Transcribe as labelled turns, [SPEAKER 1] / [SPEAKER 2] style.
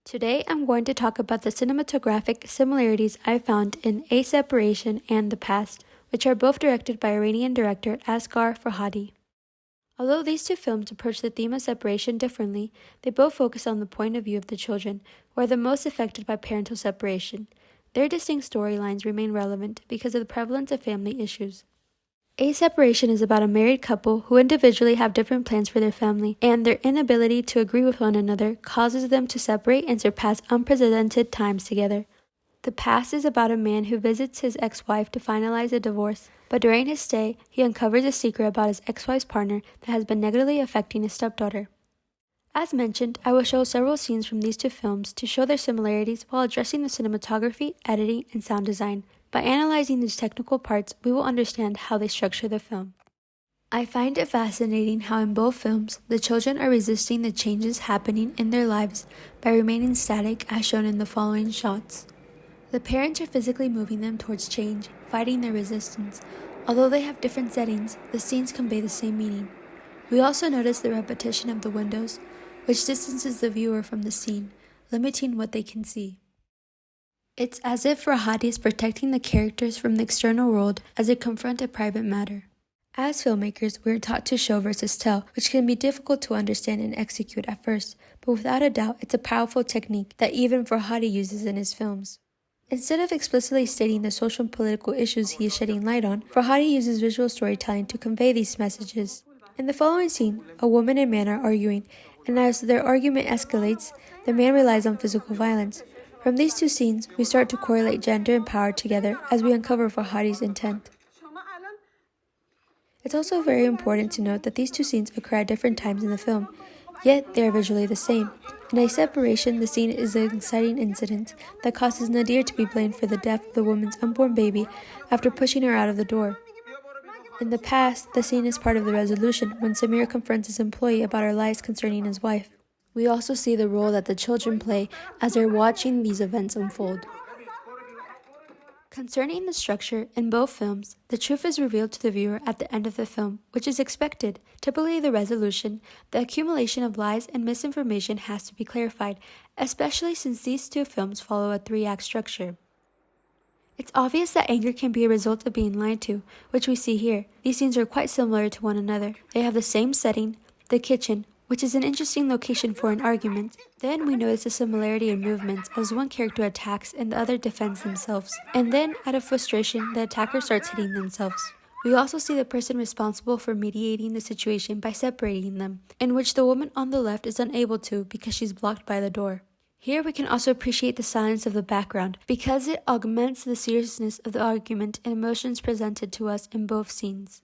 [SPEAKER 1] Today I'm going to talk about the cinematographic similarities I found in A Separation and The Past, which are both directed by Iranian director Asghar Farhadi. Although these two films approach the theme of separation differently, they both focus on the point of view of the children, who are the most affected by parental separation. Their distinct storylines remain relevant because of the prevalence of family issues. A Separation is about a married couple who individually have different plans for their family, and their inability to agree with one another causes them to separate and surpass unprecedented times together. The Past is about a man who visits his ex-wife to finalize a divorce, but during his stay, he uncovers a secret about his ex-wife's partner that has been negatively affecting his stepdaughter. As mentioned, I will show several scenes from these two films to show their similarities while addressing the cinematography, editing, and sound design. By analyzing these technical parts, we will understand how they structure the film. I find it fascinating how in both films, the children are resisting the changes happening in their lives by remaining static as shown in the following shots. The parents are physically moving them towards change, fighting their resistance. Although they have different settings, the scenes convey the same meaning. We also notice the repetition of the windows, which distances the viewer from the scene, limiting what they can see. It's as if Farhadi is protecting the characters from the external world as they confront a private matter. As filmmakers, we are taught to show versus tell, which can be difficult to understand and execute at first, but without a doubt, it's a powerful technique that even Farhadi uses in his films. Instead of explicitly stating the social and political issues he is shedding light on, Farhadi uses visual storytelling to convey these messages. In the following scene, a woman and man are arguing, and as their argument escalates, the man relies on physical violence. From these two scenes, we start to correlate gender and power together as we uncover Farhadi's intent. It's also very important to note that these two scenes occur at different times in the film, yet they are visually the same. In A Separation, the scene is an exciting incident that causes Nadir to be blamed for the death of the woman's unborn baby after pushing her out of the door. In The Past, the scene is part of the resolution when Samir confronts his employee about her lies concerning his wife. We also see the role that the children play as they're watching these events unfold. Concerning the structure, in both films, the truth is revealed to the viewer at the end of the film, which is expected. Typically, the resolution, the accumulation of lies and misinformation has to be clarified, especially since these two films follow a three-act structure. It's obvious that anger can be a result of being lied to, which we see here. These scenes are quite similar to one another. They have the same setting, the kitchen, which is an interesting location for an argument. Then we notice a similarity in movements as one character attacks and the other defends themselves. And then, out of frustration, the attacker starts hitting themselves. We also see the person responsible for mediating the situation by separating them, in which the woman on the left is unable to because she's blocked by the door. Here we can also appreciate the silence of the background because it augments the seriousness of the argument and emotions presented to us in both scenes.